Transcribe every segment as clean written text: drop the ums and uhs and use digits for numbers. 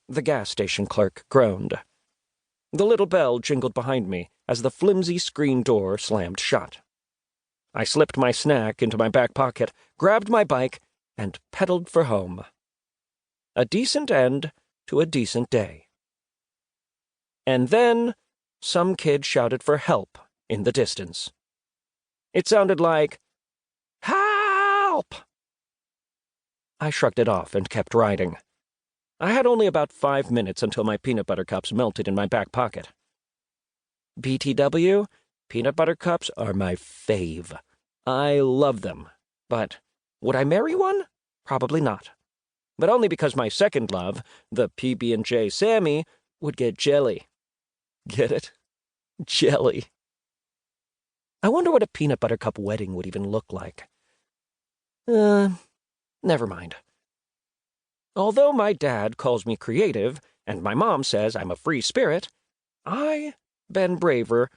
The gas station clerk groaned. The little bell jingled behind me as the flimsy screen door slammed shut. I slipped my snack into my back pocket, grabbed my bike, and pedaled for home. A decent end to a decent day. And then some kid shouted for help in the distance. It sounded like, "Help!" I shrugged it off and kept riding. I had only about 5 minutes until my peanut butter cups melted in my back pocket. BTW, peanut butter cups are my fave. I love them. But would I marry one? Probably not. But only because my second love, the PB&J Sammy, would get jelly. Get it? Jelly. I wonder what a peanut butter cup wedding would even look like. Never mind. Although my dad calls me creative, and my mom says I'm a free spirit, I, Ben Braver,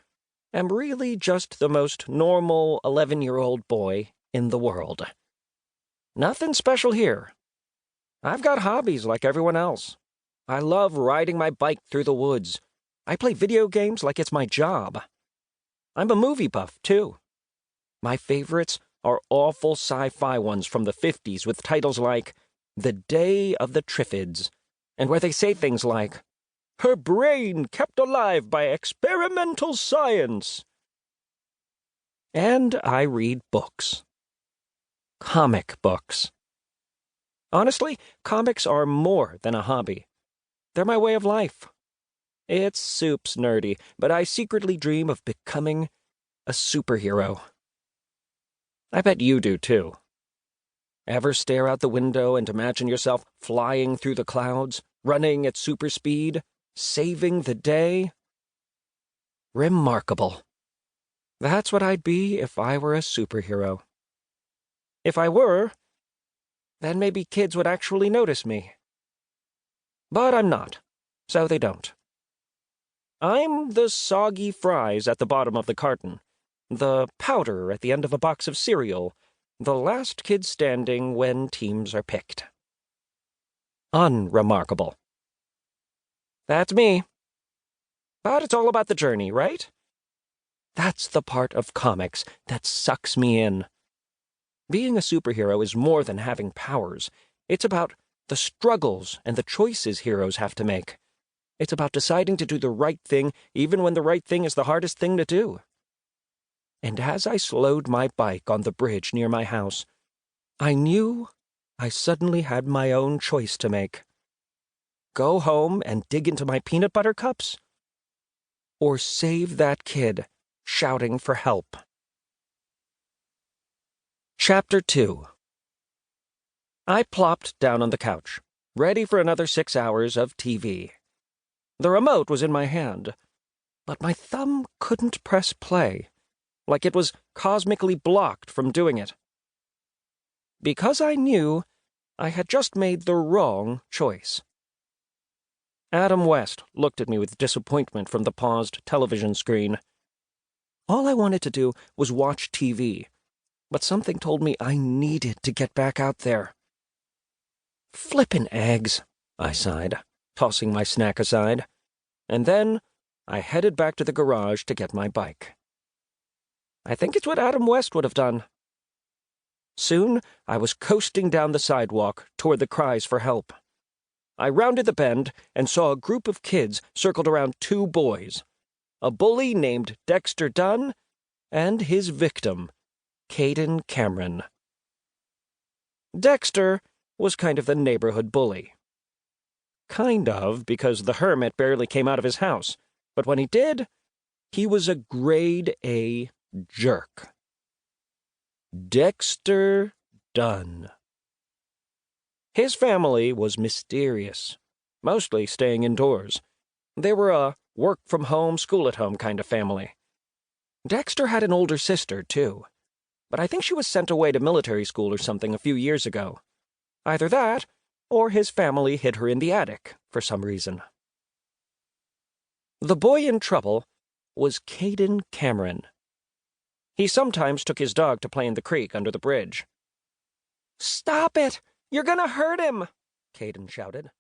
am really just the most normal 11-year-old boy in the world. Nothing special here. I've got hobbies like everyone else. I love riding my bike through the woods. I play video games like it's my job. I'm a movie buff, too. My favorites are awful sci-fi ones from the 50s with titles like The Day of the Triffids, and where they say things like, "Her brain kept alive by experimental science." And I read books. Comic books. Honestly, comics are more than a hobby. They're my way of life. It's soups nerdy, but I secretly dream of becoming a superhero. I bet you do, too. Ever stare out the window and imagine yourself flying through the clouds, running at super speed, saving the day? Remarkable. That's what I'd be if I were a superhero. If I were, then maybe kids would actually notice me. But I'm not, so they don't. I'm the soggy fries at the bottom of the carton, the powder at the end of a box of cereal, the last kid standing when teams are picked. Unremarkable. That's me. But it's all about the journey, right? That's the part of comics that sucks me in. Being a superhero is more than having powers. It's about the struggles and the choices heroes have to make. It's about deciding to do the right thing even when the right thing is the hardest thing to do. And as I slowed my bike on the bridge near my house, I knew I suddenly had my own choice to make. Go home and dig into my peanut butter cups? Or save that kid shouting for help? Chapter 2. I plopped down on the couch, ready for another 6 hours of TV. The remote was in my hand, but my thumb couldn't press play, like it was cosmically blocked from doing it. Because I knew I had just made the wrong choice. Adam West looked at me with disappointment from the paused television screen. All I wanted to do was watch TV, but something told me I needed to get back out there. Flippin' eggs, I sighed, tossing my snack aside, and then I headed back to the garage to get my bike. I think it's what Adam West would have done. Soon, I was coasting down the sidewalk toward the cries for help. I rounded the bend and saw a group of kids circled around 2 boys, a bully named Dexter Dunn and his victim, Caden Cameron. Dexter was kind of the neighborhood bully. Kind of, because the hermit barely came out of his house, but when he did, he was a grade A jerk. Dexter Dunn. His family was mysterious, mostly staying indoors. They were a work-from-home, school-at-home kind of family. Dexter had an older sister, too, but I think she was sent away to military school or something a few years ago. Either that, or his family hid her in the attic for some reason. The boy in trouble was Caden Cameron. He sometimes took his dog to play in the creek under the bridge. "Stop it! You're gonna hurt him!" Caden shouted.